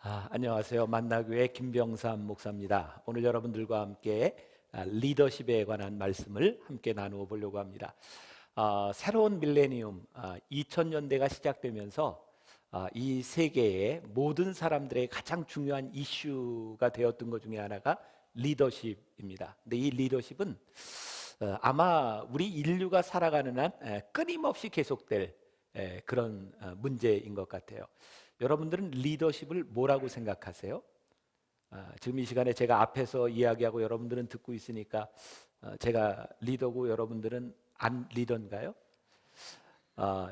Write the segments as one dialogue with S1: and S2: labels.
S1: 안녕하세요. 만나교회 김병삼 목사입니다. 오늘 여러분들과 함께 리더십에 관한 말씀을 함께 나누어 보려고 합니다. 새로운 밀레니움 2000년대가 시작되면서 이 세계의 모든 사람들의 가장 중요한 이슈가 되었던 것 중에 하나가 리더십입니다. 근데 이 리더십은 아마 우리 인류가 살아가는 한 끊임없이 계속될 그런 문제인 것 같아요. 여러분들은 리더십을 뭐라고 생각하세요? 지금 이 시간에 제가 앞에서 이야기하고 여러분들은 듣고 있으니까 제가 리더고 여러분들은 안 리더인가요?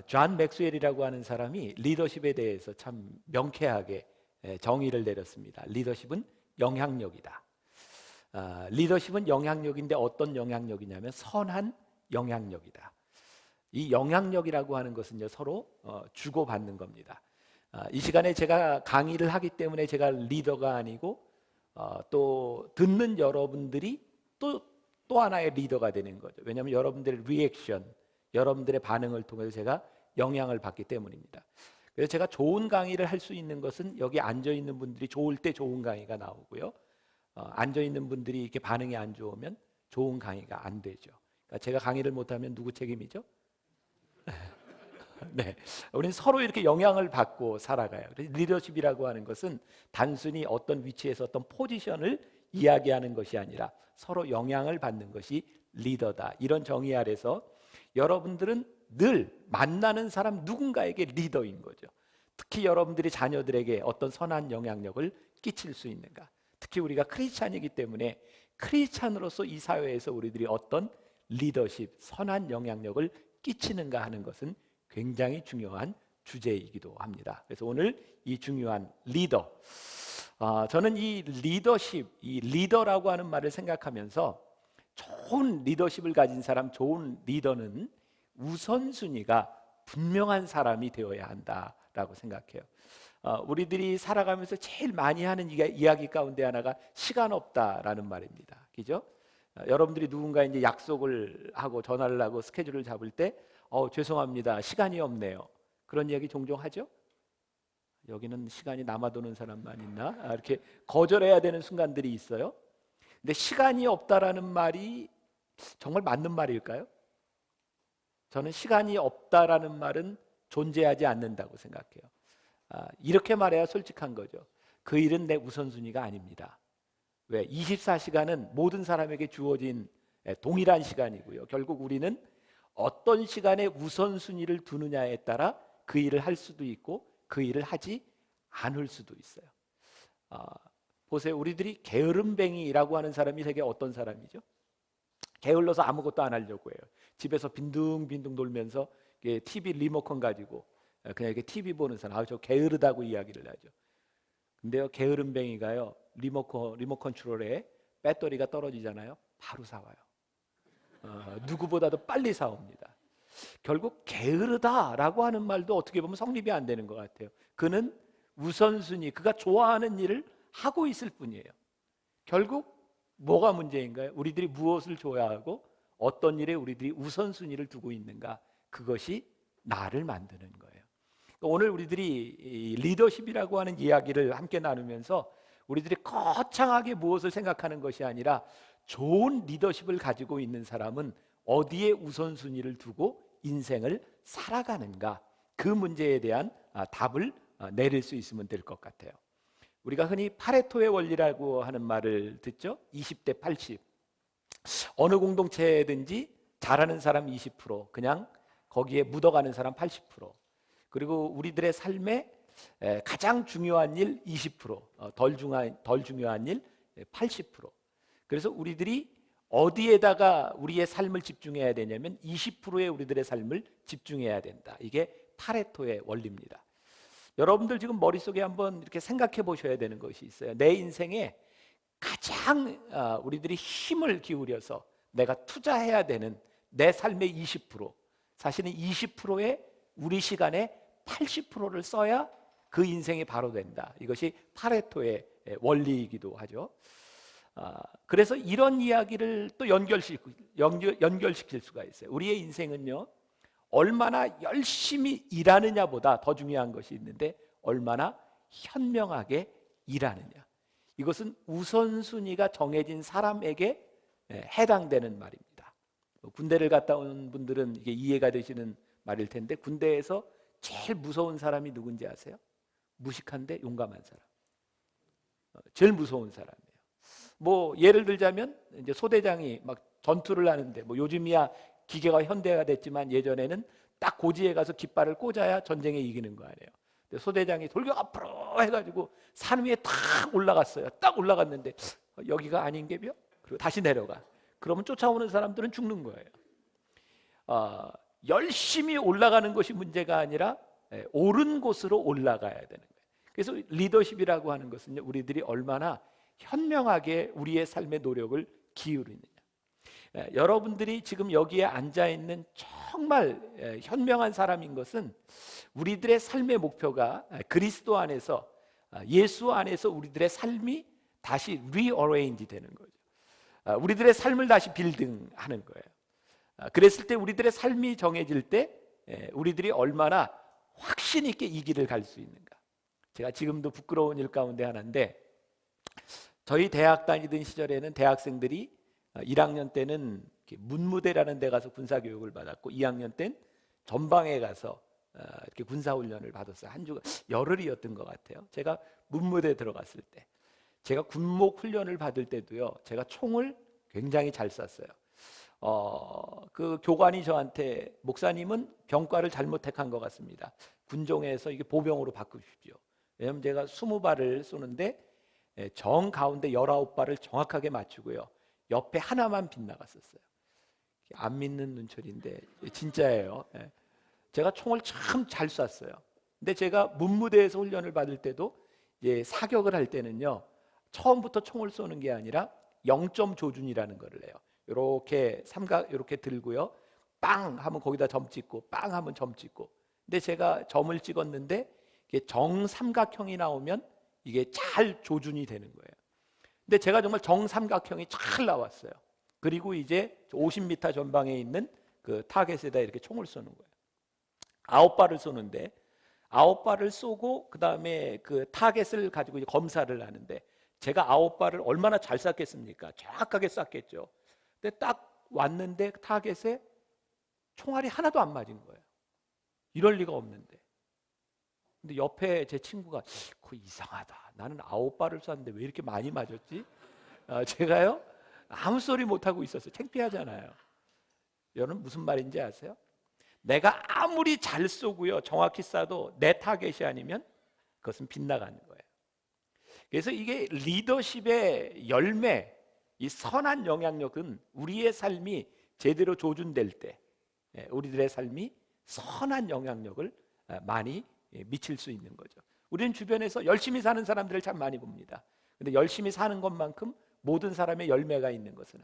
S1: 존 맥스웰이라고 하는 사람이 리더십에 대해서 참 명쾌하게 정의를 내렸습니다. 리더십은 영향력이다. 리더십은 영향력인데 어떤 영향력이냐면 선한 영향력이다. 이 영향력이라고 하는 것은요, 서로 주고받는 겁니다. 이 시간에 제가 강의를 하기 때문에 제가 리더가 아니고 또 듣는 여러분들이 또 하나의 리더가 되는 거죠. 왜냐하면 여러분들의 리액션, 여러분들의 반응을 통해서 제가 영향을 받기 때문입니다. 그래서 제가 좋은 강의를 할 수 있는 것은 여기 앉아있는 분들이 좋을 때 좋은 강의가 나오고요, 앉아있는 분들이 이렇게 반응이 안 좋으면 좋은 강의가 안 되죠. 그러니까 제가 강의를 못하면 누구 책임이죠? 네, 우리는 서로 이렇게 영향을 받고 살아가요. 그래서 리더십이라고 하는 것은 단순히 어떤 위치에서 어떤 포지션을 이야기하는 것이 아니라 서로 영향을 받는 것이 리더다. 이런 정의 아래서 여러분들은 늘 만나는 사람 누군가에게 리더인 거죠. 특히 여러분들이 자녀들에게 어떤 선한 영향력을 끼칠 수 있는가. 특히 우리가 크리스찬이기 때문에 크리스찬으로서 이 사회에서 우리들이 어떤 리더십, 선한 영향력을 끼치는가 하는 것은 굉장히 중요한 주제이기도 합니다. 그래서 오늘 이 중요한 리더, 저는 이 리더십, 이 리더라고 하는 말을 생각하면서 좋은 리더십을 가진 사람, 좋은 리더는 우선순위가 분명한 사람이 되어야 한다라고 생각해요. 우리들이 살아가면서 제일 많이 하는 이야기 가운데 하나가 시간 없다라는 말입니다. 그죠? 여러분들이 누군가 이제 약속을 하고 전화를 하고 스케줄을 잡을 때 죄송합니다, 시간이 없네요, 그런 이야기 종종 하죠. 여기는 시간이 남아도는 사람만 있나? 이렇게 거절해야 되는 순간들이 있어요. 근데 시간이 없다라는 말이 정말 맞는 말일까요? 저는 시간이 없다라는 말은 존재하지 않는다고 생각해요. 이렇게 말해야 솔직한 거죠. 그 일은 내 우선순위가 아닙니다. 왜? 24시간은 모든 사람에게 주어진 동일한 시간이고요. 결국 우리는 어떤 시간에 우선순위를 두느냐에 따라 그 일을 할 수도 있고 그 일을 하지 않을 수도 있어요. 보세요. 우리들이 게으름뱅이라고 하는 사람이 되게 어떤 사람이죠? 게을러서 아무것도 안 하려고 해요. 집에서 빈둥빈둥 돌면서 TV 리모컨 가지고 그냥 이렇게 TV 보는 사람, 저 게으르다고 이야기를 하죠. 근데요, 게으름뱅이가요, 리모컨 컨트롤에 배터리가 떨어지잖아요, 바로 사와요. 누구보다도 빨리 사옵니다. 결국 게으르다라고 하는 말도 어떻게 보면 성립이 안 되는 것 같아요. 그는 우선순위, 그가 좋아하는 일을 하고 있을 뿐이에요. 결국 뭐가 문제인가요? 우리들이 무엇을 좋아하고 어떤 일에 우리들이 우선순위를 두고 있는가, 그것이 나를 만드는 거예요. 오늘 우리들이 리더십이라고 하는 이야기를 함께 나누면서 우리들이 거창하게 무엇을 생각하는 것이 아니라 좋은 리더십을 가지고 있는 사람은 어디에 우선순위를 두고 인생을 살아가는가, 그 문제에 대한 답을 내릴 수 있으면 될 것 같아요. 우리가 흔히 파레토의 원리라고 하는 말을 듣죠. 20대 80. 어느 공동체든지 잘하는 사람 20%, 그냥 거기에 묻어가는 사람 80%, 그리고 우리들의 삶에 가장 중요한 일 20%, 덜 중요한 일 80%. 그래서 우리들이 어디에다가 우리의 삶을 집중해야 되냐면 20%의 우리들의 삶을 집중해야 된다. 이게 파레토의 원리입니다. 여러분들 지금 머릿속에 한번 이렇게 생각해 보셔야 되는 것이 있어요. 내 인생에 가장 우리들이 힘을 기울여서 내가 투자해야 되는 내 삶의 20%, 사실은 20%의 우리 시간에 80%를 써야 그 인생이 바로 된다. 이것이 파레토의 원리이기도 하죠. 그래서 이런 이야기를 또 연결시킬 수가 있어요. 우리의 인생은요, 얼마나 열심히 일하느냐보다 더 중요한 것이 있는데 얼마나 현명하게 일하느냐. 이것은 우선순위가 정해진 사람에게 해당되는 말입니다. 군대를 갔다 온 분들은 이게 이해가 되시는 말일 텐데, 군대에서 제일 무서운 사람이 누군지 아세요? 무식한데 용감한 사람. 제일 무서운 사람이에요. 뭐 예를 들자면 이제 소대장이 막 전투를 하는데, 뭐 요즘이야 기계가 현대화 됐지만 예전에는 딱 고지에 가서 깃발을 꽂아야 전쟁에 이기는 거 아니에요. 근데 소대장이 돌격 앞으로 해가지고 산 위에 딱 올라갔어요. 딱 올라갔는데 여기가 아닌게벼? 그리고 다시 내려가. 그러면 쫓아오는 사람들은 죽는 거예요. 열심히 올라가는 것이 문제가 아니라 옳은 곳으로 올라가야 되는 거예요. 그래서 리더십이라고 하는 것은 우리들이 얼마나 현명하게 우리의 삶의 노력을 기울이느냐. 여러분들이 지금 여기에 앉아 있는 정말 현명한 사람인 것은 우리들의 삶의 목표가 그리스도 안에서, 예수 안에서 우리들의 삶이 다시 리어레인지 되는 거죠. 우리들의 삶을 다시 빌딩하는 거예요. 그랬을 때 우리들의 삶이 정해질 때 우리들이 얼마나 확신 있게 이 길을 갈 수 있는가. 제가 지금도 부끄러운 일 가운데 하나인데, 저희 대학 다니던 시절에는 대학생들이 1학년 때는 문무대라는 데 가서 군사교육을 받았고, 2학년 때는 전방에 가서 이렇게 군사훈련을 받았어요. 한 주가 열흘이었던 것 같아요. 제가 문무대 들어갔을 때, 제가 군목 훈련을 받을 때도요, 제가 총을 굉장히 잘 쐈어요. 그 교관이 저한테, 목사님은 병과를 잘못 택한 것 같습니다. 군종에서 이게 보병으로 바꾸십시오. 왜냐하면 제가 20발을 쏘는데 정 가운데 19발을 정확하게 맞추고요, 옆에 하나만 빗나갔었어요. 안 믿는 눈초리인데 진짜예요. 제가 총을 참 잘 쐈어요. 근데 제가 문무대에서 훈련을 받을 때도 이제 사격을 할 때는요, 처음부터 총을 쏘는 게 아니라 0점 조준이라는 거를 해요. 이렇게 삼각 이렇게 들고요, 빵 하면 거기다 점 찍고, 빵 하면 점 찍고. 근데 제가 점을 찍었는데 이게 정삼각형이 나오면 이게 잘 조준이 되는 거예요. 근데 제가 정말 정삼각형이 잘 나왔어요. 그리고 이제 50m 전방에 있는 그 타겟에다 이렇게 총을 쏘는 거예요. 9발을 쏘는데, 9발을 쏘고 그 다음에 그 타겟을 가지고 이제 검사를 하는데, 제가 9발을 얼마나 잘 쐈겠습니까? 정확하게 쐈겠죠. 근데 딱 왔는데 타겟에 총알이 하나도 안 맞은 거예요. 이럴 리가 없는데. 근데 옆에 제 친구가, 그거 이상하다. 나는 9발을 쐈는데 왜 이렇게 많이 맞았지? 제가요, 아무 소리 못하고 있었어요. 창피하잖아요. 여러분 무슨 말인지 아세요? 내가 아무리 잘 쏘고요, 정확히 쏴도 내 타겟이 아니면 그것은 빗나가는 거예요. 그래서 이게 리더십의 열매, 이 선한 영향력은 우리의 삶이 제대로 조준될 때 우리들의 삶이 선한 영향력을 많이 미칠 수 있는 거죠. 우리는 주변에서 열심히 사는 사람들을 참 많이 봅니다. 근데 열심히 사는 것만큼 모든 사람의 열매가 있는 것은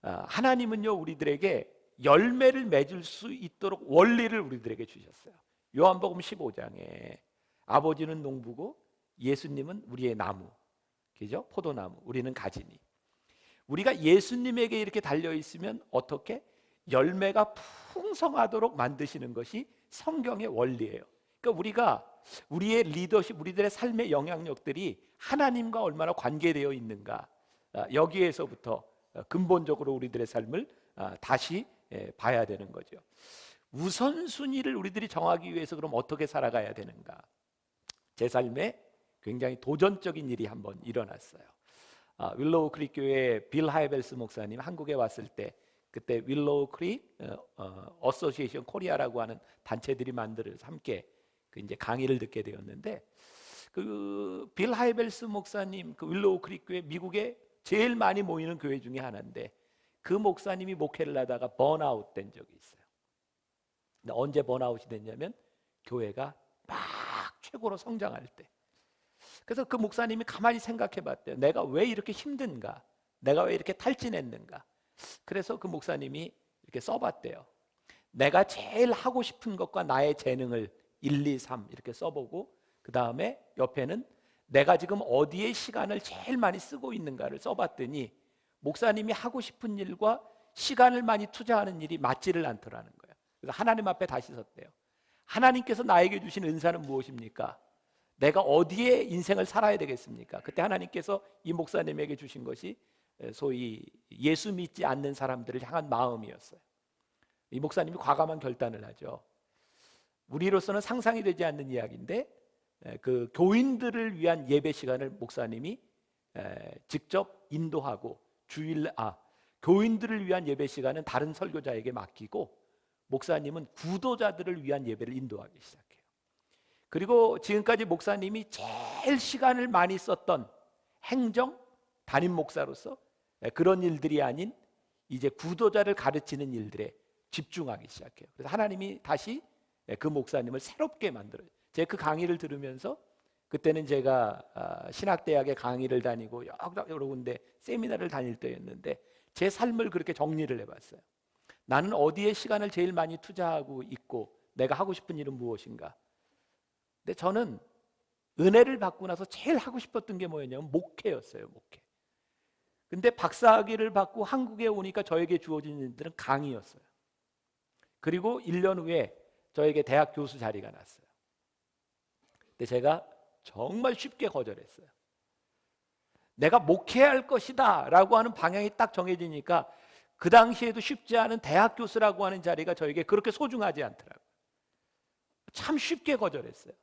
S1: 아니에요. 하나님은요, 우리들에게 열매를 맺을 수 있도록 원리를 우리들에게 주셨어요. 요한복음 15장에 아버지는 농부고 예수님은 우리의 나무, 그죠? 포도나무, 우리는 가지니. 우리가 예수님에게 이렇게 달려 있으면 어떻게 열매가 풍성하도록 만드시는 것이 성경의 원리예요. 그러니까 우리가 우리의 리더십, 우리들의 삶의 영향력들이 하나님과 얼마나 관계되어 있는가, 여기에서부터 근본적으로 우리들의 삶을 다시 봐야 되는 거죠. 우선순위를 우리들이 정하기 위해서 그럼 어떻게 살아가야 되는가? 제 삶에 굉장히 도전적인 일이 한번 일어났어요. 윌로우 크릭 교회 빌 하이벨스 목사님 한국에 왔을 때, 그때 윌로우 크릭 어소시에이션 코리아라고 하는 단체들이 만들어서 함께 그 이제 강의를 듣게 되었는데, 그 빌 하이벨스 목사님, 그 윌로우 크릭 교회 미국에 제일 많이 모이는 교회 중에 하나인데, 그 목사님이 목회를 하다가 번아웃 된 적이 있어요. 근데 언제 번아웃이 됐냐면 교회가 막 최고로 성장할 때. 그래서 그 목사님이 가만히 생각해 봤대요. 내가 왜 이렇게 힘든가? 내가 왜 이렇게 탈진했는가? 그래서 그 목사님이 이렇게 써봤대요. 내가 제일 하고 싶은 것과 나의 재능을 1, 2, 3 이렇게 써보고, 그 다음에 옆에는 내가 지금 어디에 시간을 제일 많이 쓰고 있는가를 써봤더니 목사님이 하고 싶은 일과 시간을 많이 투자하는 일이 맞지를 않더라는 거예요. 그래서 하나님 앞에 다시 섰대요. 하나님께서 나에게 주신 은사는 무엇입니까? 내가 어디에 인생을 살아야 되겠습니까? 그때 하나님께서 이 목사님에게 주신 것이 소위 예수 믿지 않는 사람들을 향한 마음이었어요. 이 목사님이 과감한 결단을 하죠. 우리로서는 상상이 되지 않는 이야기인데 그 교인들을 위한 예배 시간을 목사님이 직접 인도하고 교인들을 위한 예배 시간은 다른 설교자에게 맡기고 목사님은 구도자들을 위한 예배를 인도하기 시작해요. 그리고 지금까지 목사님이 제일 시간을 많이 썼던 행정, 담임 목사로서 그런 일들이 아닌 이제 구도자를 가르치는 일들에 집중하기 시작해요. 그래서 하나님이 다시 그 목사님을 새롭게 만들어요. 제가 그 강의를 들으면서 그때는 제가 신학대학에 강의를 다니고 여러 군데 세미나를 다닐 때였는데 제 삶을 그렇게 정리를 해봤어요. 나는 어디에 시간을 제일 많이 투자하고 있고 내가 하고 싶은 일은 무엇인가? 근데 저는 은혜를 받고 나서 제일 하고 싶었던 게 뭐였냐면 목회였어요. 목회. 근데 박사학위를 받고 한국에 오니까 저에게 주어진 일들은 강의였어요. 그리고 1년 후에 저에게 대학 교수 자리가 났어요. 근데 제가 정말 쉽게 거절했어요. 내가 목회할 것이다 라고 하는 방향이 딱 정해지니까 그 당시에도 쉽지 않은 대학 교수라고 하는 자리가 저에게 그렇게 소중하지 않더라고요. 참 쉽게 거절했어요.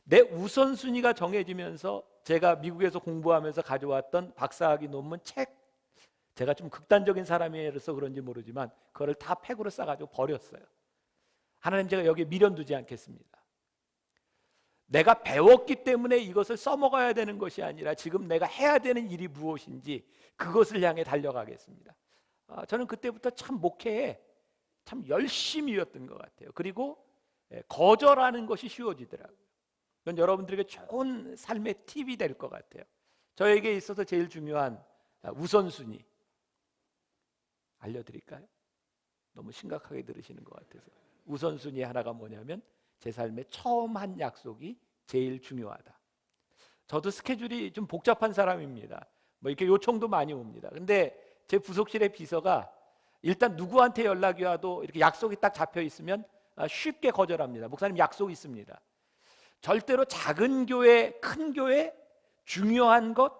S1: 내 우선순위가 정해지면서 제가 미국에서 공부하면서 가져왔던 박사학위 논문 책, 제가 좀 극단적인 사람이라서 그런지 모르지만 그거를 다 팩으로 싸가지고 버렸어요. 하나님, 제가 여기에 미련 두지 않겠습니다. 내가 배웠기 때문에 이것을 써먹어야 되는 것이 아니라 지금 내가 해야 되는 일이 무엇인지 그것을 향해 달려가겠습니다. 저는 그때부터 참 목회에 참 열심히였던 것 같아요. 그리고 거절하는 것이 쉬워지더라고요. 이건 여러분들에게 좋은 삶의 팁이 될 것 같아요. 저에게 있어서 제일 중요한 우선순위 알려드릴까요? 너무 심각하게 들으시는 것 같아서. 우선순위 하나가 뭐냐면 제 삶에 처음 한 약속이 제일 중요하다. 저도 스케줄이 좀 복잡한 사람입니다. 뭐 이렇게 요청도 많이 옵니다. 근데 제 부속실의 비서가 일단 누구한테 연락이 와도 이렇게 약속이 딱 잡혀 있으면 쉽게 거절합니다. 목사님 약속 있습니다. 절대로 작은 교회, 큰 교회, 중요한 것,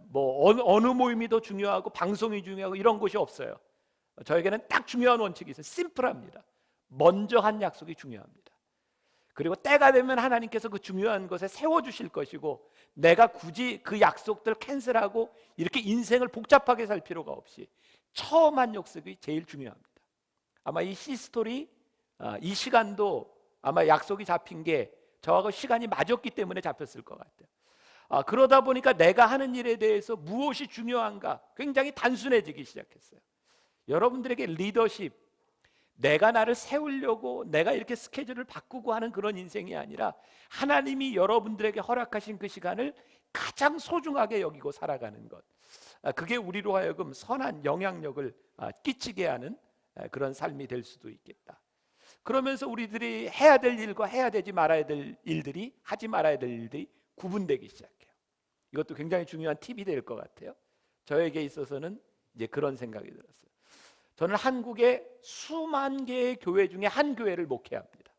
S1: 뭐 어느 모임이 더 중요하고 방송이 중요하고 이런 것이 없어요. 저에게는 딱 중요한 원칙이 있어요. 심플합니다. 먼저 한 약속이 중요합니다. 그리고 때가 되면 하나님께서 그 중요한 것에 세워주실 것이고 내가 굳이 그 약속들 캔슬하고 이렇게 인생을 복잡하게 살 필요가 없이 처음 한 약속이 제일 중요합니다. 아마 이 시스토리, 이 시간도 아마 약속이 잡힌 게 저하고 시간이 맞았기 때문에 잡혔을 것 같아요. 그러다 보니까 내가 하는 일에 대해서 무엇이 중요한가 굉장히 단순해지기 시작했어요. 여러분들에게 리더십, 내가 나를 세우려고 내가 이렇게 스케줄을 바꾸고 하는 그런 인생이 아니라 하나님이 여러분들에게 허락하신 그 시간을 가장 소중하게 여기고 살아가는 것, 그게 우리로 하여금 선한 영향력을 끼치게 하는 그런 삶이 될 수도 있겠다. 그러면서 우리들이 해야 될 일과 해야 되지 말아야 될 일들이, 하지 말아야 될 일들이 구분되기 시작해요. 이것도 굉장히 중요한 팁이 될 것 같아요. 저에게 있어서는 이제 그런 생각이 들었어요. 저는 한국의 수만 개의 교회 중에 한 교회를 목회합니다.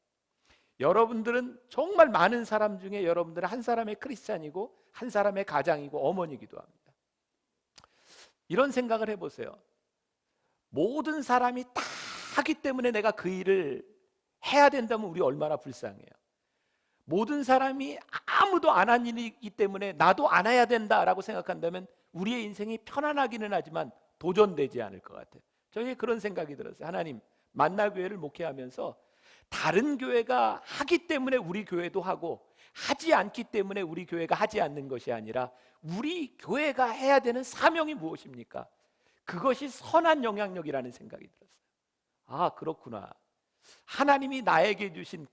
S1: 여러분들은 정말 많은 사람 중에 여러분들은 한 사람의 크리스찬이고 한 사람의 가장이고 어머니기도 합니다. 이런 생각을 해보세요. 모든 사람이 다 하기 때문에 내가 그 일을 해야 된다면 우리 얼마나 불쌍해요. 모든 사람이 아무도 안 한 일이기 때문에 나도 안 해야 된다라고 생각한다면 우리의 인생이 편안하기는 하지만 도전되지 않을 것 같아요. 저에게 그런 생각이 들었어요. 하나님, 만나교회를 목회하면서 다른 교회가 하기 때문에 우리 교회도 하고 하지 않기 때문에 우리 교회가 하지 않는 것이 아니라 우리 교회가 해야 되는 사명이 무엇입니까? 그것이 선한 영향력이라는 생각이 들었어요. 그렇구나. 하나님이 나에게 주신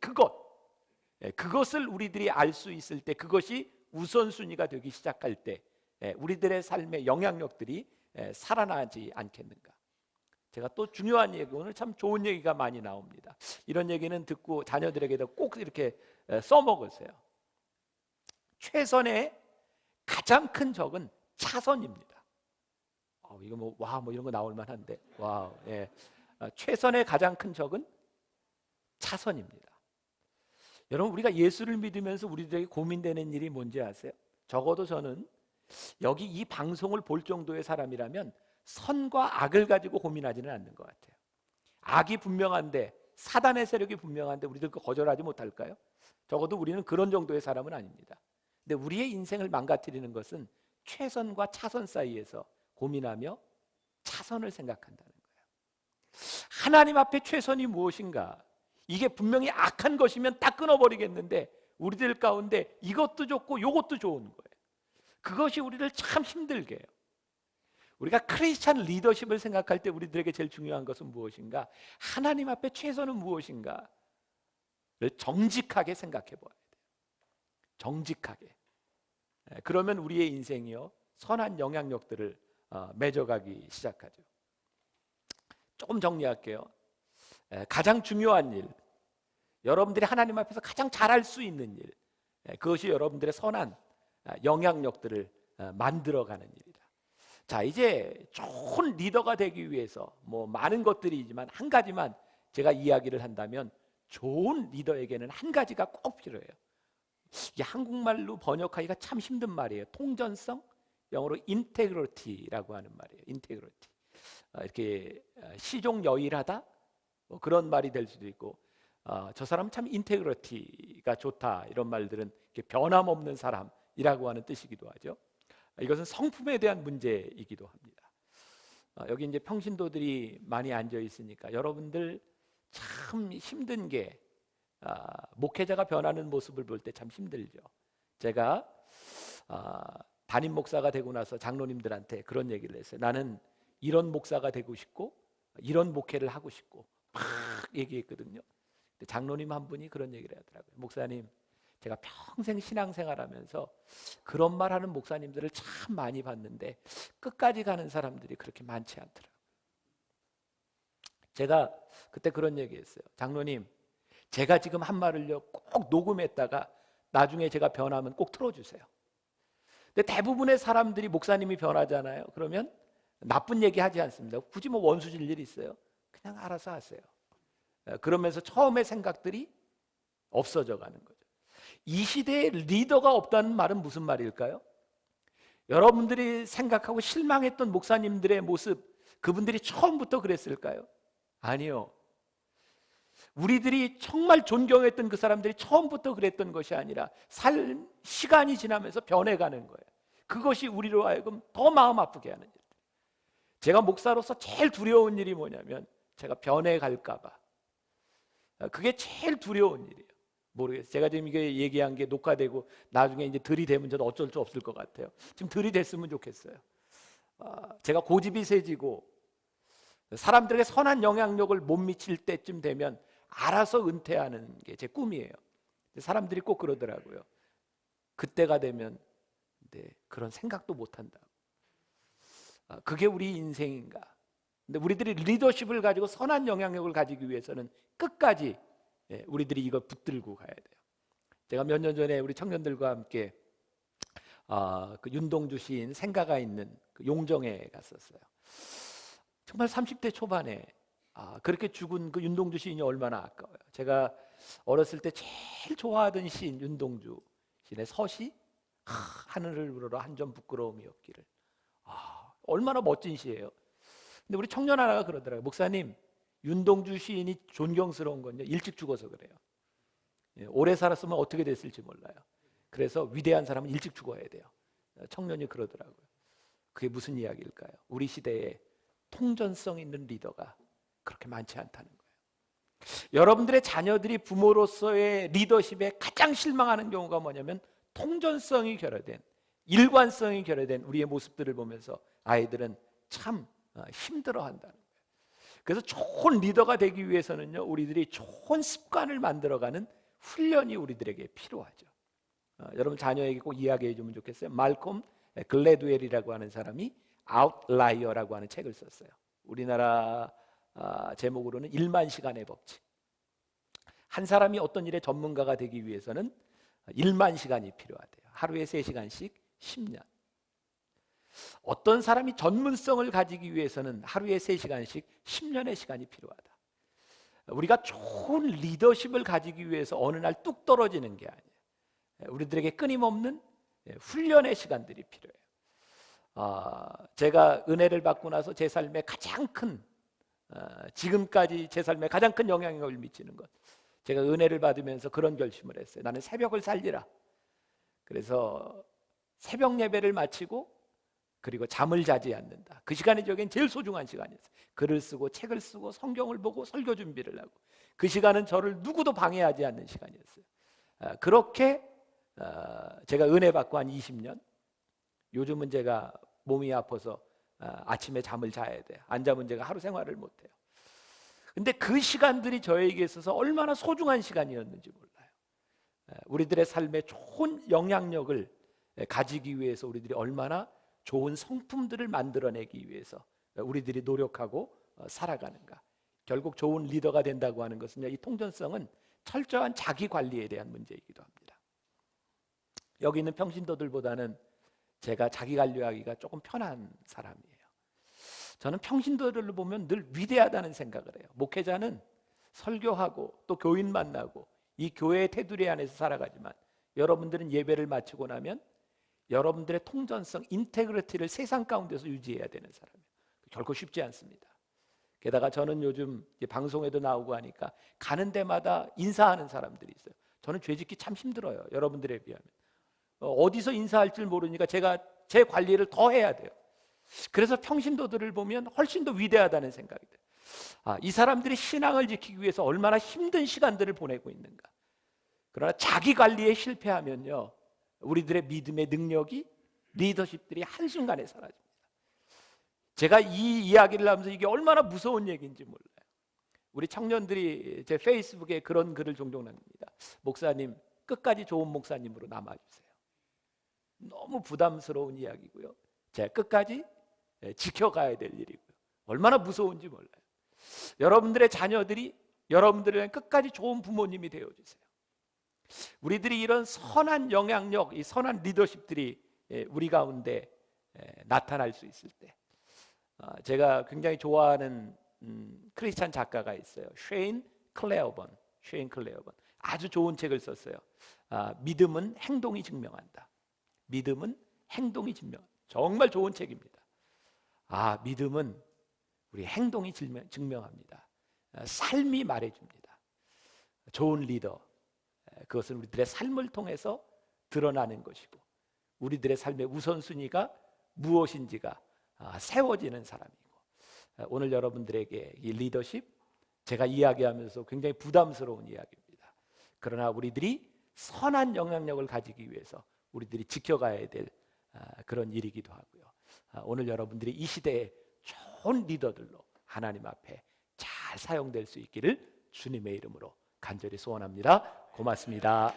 S1: 그것을 우리들이 알 수 있을 때, 그것이 우선순위가 되기 시작할 때 우리들의 삶의 영향력들이 살아나지 않겠는가. 제가 또 중요한 얘기, 오늘 참 좋은 얘기가 많이 나옵니다. 이런 얘기는 듣고 자녀들에게도 꼭 이렇게 써먹으세요. 최선의 가장 큰 적은 차선입니다. 이거 뭐 이런 거 나올 만한데, 예. 최선의 가장 큰 적은 차선입니다. 여러분, 우리가 예수를 믿으면서 우리들에게 고민되는 일이 뭔지 아세요? 적어도 저는 여기 이 방송을 볼 정도의 사람이라면 선과 악을 가지고 고민하지는 않는 것 같아요. 악이 분명한데, 사단의 세력이 분명한데 우리들 그 거절하지 못할까요? 적어도 우리는 그런 정도의 사람은 아닙니다. 근데 우리의 인생을 망가뜨리는 것은 최선과 차선 사이에서 고민하며 차선을 생각한다는 거예요. 하나님 앞에 최선이 무엇인가? 이게 분명히 악한 것이면 딱 끊어버리겠는데 우리들 가운데 이것도 좋고 이것도 좋은 거예요. 그것이 우리를 참 힘들게 해요. 우리가 크리스찬 리더십을 생각할 때 우리들에게 제일 중요한 것은 무엇인가? 하나님 앞에 최선은 무엇인가를 정직하게 생각해 봐야 돼요. 정직하게. 그러면 우리의 인생이요, 선한 영향력들을 맺어가기 시작하죠. 조금 정리할게요. 가장 중요한 일, 여러분들이 하나님 앞에서 가장 잘할 수 있는 일, 그것이 여러분들의 선한 영향력들을 만들어가는 일이다. 자, 이제 좋은 리더가 되기 위해서 뭐 많은 것들이지만 한 가지만 제가 이야기를 한다면, 좋은 리더에게는 한 가지가 꼭 필요해요. 이게 한국말로 번역하기가 참 힘든 말이에요. 통전성, 영어로 인테그리티라고 하는 말이에요. 인테그리티. 이렇게 시종여일하다, 뭐 그런 말이 될 수도 있고, 저 사람은 참 인테그리티가 좋다, 이런 말들은 이렇게 변함없는 사람이라고 하는 뜻이기도 하죠. 이것은 성품에 대한 문제이기도 합니다. 여기 이제 평신도들이 많이 앉아 있으니까 여러분들 참 힘든 게, 목회자가 변하는 모습을 볼 때 참 힘들죠. 제가 담임 목사가 되고 나서 장로님들한테 그런 얘기를 했어요. 나는 이런 목사가 되고 싶고 이런 목회를 하고 싶고 막 얘기했거든요. 근데 장로님 한 분이 그런 얘기를 하더라고요. 목사님, 제가 평생 신앙생활하면서 그런 말하는 목사님들을 참 많이 봤는데 끝까지 가는 사람들이 그렇게 많지 않더라고요. 제가 그때 그런 얘기했어요. 장로님, 제가 지금 한 말을요 꼭 녹음했다가 나중에 제가 변하면 꼭 틀어주세요. 근데 대부분의 사람들이 목사님이 변하잖아요. 그러면 나쁜 얘기 하지 않습니다. 굳이 뭐 원수질 일이 있어요? 그냥 알아서 하세요. 그러면서 처음의 생각들이 없어져 가는 거죠. 이 시대에 리더가 없다는 말은 무슨 말일까요? 여러분들이 생각하고 실망했던 목사님들의 모습, 그분들이 처음부터 그랬을까요? 아니요. 우리들이 정말 존경했던 그 사람들이 처음부터 그랬던 것이 아니라 시간이 지나면서 변해가는 거예요. 그것이 우리로 하여금 더 마음 아프게 하는 일. 제가 목사로서 제일 두려운 일이 뭐냐면 제가 변해갈까 봐. 그게 제일 두려운 일이에요. 모르겠어요. 제가 지금 이게 얘기한 게 녹화되고 나중에 이제 들이대면 저도 어쩔 수 없을 것 같아요. 지금 들이댔으면 좋겠어요. 제가 고집이 세지고 사람들에게 선한 영향력을 못 미칠 때쯤 되면 알아서 은퇴하는 게 제 꿈이에요. 사람들이 꼭 그러더라고요. 그때가 되면 그런 생각도 못 한다. 그게 우리 인생인가? 근데 우리들이 리더십을 가지고 선한 영향력을 가지기 위해서는 끝까지 우리들이 이걸 붙들고 가야 돼요. 제가 몇 년 전에 우리 청년들과 함께 그 윤동주 시인 생가가 있는 그 용정에 갔었어요. 정말 30대 초반에 그렇게 죽은 그 윤동주 시인이 얼마나 아까워요. 제가 어렸을 때 제일 좋아하던 시인 윤동주 시인의 서시, 하늘을 우러러 한 점 부끄러움이 없기를. 얼마나 멋진 시예요. 근데 우리 청년 하나가 그러더라고요. 목사님, 윤동주 시인이 존경스러운 건요, 일찍 죽어서 그래요. 오래 살았으면 어떻게 됐을지 몰라요. 그래서 위대한 사람은 일찍 죽어야 돼요. 청년이 그러더라고요. 그게 무슨 이야기일까요? 우리 시대에 통전성 있는 리더가 그렇게 많지 않다는 거예요. 여러분들의 자녀들이 부모로서의 리더십에 가장 실망하는 경우가 뭐냐면 통전성이 결여된, 일관성이 결여된 우리의 모습들을 보면서 아이들은 참 힘들어한다는 거예요. 그래서 좋은 리더가 되기 위해서는요, 우리들이 좋은 습관을 만들어가는 훈련이 우리들에게 필요하죠. 여러분 자녀에게 꼭 이야기해 주면 좋겠어요. 말콤 글래드웰이라고 하는 사람이 아웃라이어라고 하는 책을 썼어요. 우리나라 제목으로는 1만 시간의 법칙. 한 사람이 어떤 일의 전문가가 되기 위해서는 1만 시간이 필요하대요. 하루에 3시간씩 10년. 어떤 사람이 전문성을 가지기 위해서는 하루에 3시간씩 10년의 시간이 필요하다. 우리가 좋은 리더십을 가지기 위해서 어느 날 뚝 떨어지는 게 아니에요. 우리들에게 끊임없는 훈련의 시간들이 필요해요. 제가 은혜를 받고 나서 제 삶에 가장 큰 지금까지 제 삶에 가장 큰 영향력을 미치는 것, 제가 은혜를 받으면서 그런 결심을 했어요. 나는 새벽을 살리라. 그래서 새벽 예배를 마치고 그리고 잠을 자지 않는다. 그 시간이 저에겐 제일 소중한 시간이었어요. 글을 쓰고 책을 쓰고 성경을 보고 설교 준비를 하고, 그 시간은 저를 누구도 방해하지 않는 시간이었어요. 그렇게 제가 은혜 받고 한 20년, 요즘은 제가 몸이 아파서 아침에 잠을 자야 돼요. 안 자면 제가 하루 생활을 못해요. 근데 그 시간들이 저에게 있어서 얼마나 소중한 시간이었는지 몰라요. 우리들의 삶에 좋은 영향력을 가지기 위해서 우리들이 얼마나 좋은 성품들을 만들어내기 위해서 우리들이 노력하고 살아가는가. 결국 좋은 리더가 된다고 하는 것은, 이 통전성은 철저한 자기 관리에 대한 문제이기도 합니다. 여기 있는 평신도들보다는 제가 자기 관리하기가 조금 편한 사람이에요. 저는 평신도들을 보면 늘 위대하다는 생각을 해요. 목회자는 설교하고 또 교인 만나고 이 교회의 테두리 안에서 살아가지만, 여러분들은 예배를 마치고 나면 여러분들의 통전성, 인테그리티를 세상 가운데서 유지해야 되는 사람이에요. 결코 쉽지 않습니다. 게다가 저는 요즘 방송에도 나오고 하니까 가는 데마다 인사하는 사람들이 있어요. 저는 죄짓기 참 힘들어요. 여러분들에 비하면. 어디서 인사할 줄 모르니까 제가 제 관리를 더 해야 돼요. 그래서 평신도들을 보면 훨씬 더 위대하다는 생각이 들어요. 이 사람들이 신앙을 지키기 위해서 얼마나 힘든 시간들을 보내고 있는가. 그러나 자기 관리에 실패하면요, 우리들의 믿음의 능력이, 리더십들이 한순간에 사라집니다. 제가 이 이야기를 하면서 이게 얼마나 무서운 얘기인지 몰라요. 우리 청년들이 제 페이스북에 그런 글을 종종 남깁니다. 목사님, 끝까지 좋은 목사님으로 남아주세요. 너무 부담스러운 이야기고요. 제가 끝까지 지켜가야 될 일이고요. 얼마나 무서운지 몰라요. 여러분들의 자녀들이 여러분들에게 끝까지 좋은 부모님이 되어주세요. 우리들이 이런 선한 영향력, 이 선한 리더십들이 우리 가운데 나타날 수 있을 때, 제가 굉장히 좋아하는 크리스찬 작가가 있어요. 쉐인 클레어번. 아주 좋은 책을 썼어요. 믿음은 행동이 증명한다. 믿음은 행동이 증명한다. 정말 좋은 책입니다. 믿음은 우리 행동이 증명합니다. 삶이 말해줍니다. 좋은 리더, 그것은 우리들의 삶을 통해서 드러나는 것이고, 우리들의 삶의 우선순위가 무엇인지가 세워지는 사람이고, 오늘 여러분들에게 이 리더십, 제가 이야기하면서 굉장히 부담스러운 이야기입니다. 그러나 우리들이 선한 영향력을 가지기 위해서 우리들이 지켜가야 될 그런 일이기도 하고요. 오늘 여러분들이 이 시대에 좋은 리더들로 하나님 앞에 잘 사용될 수 있기를 주님의 이름으로 간절히 소원합니다. 고맙습니다.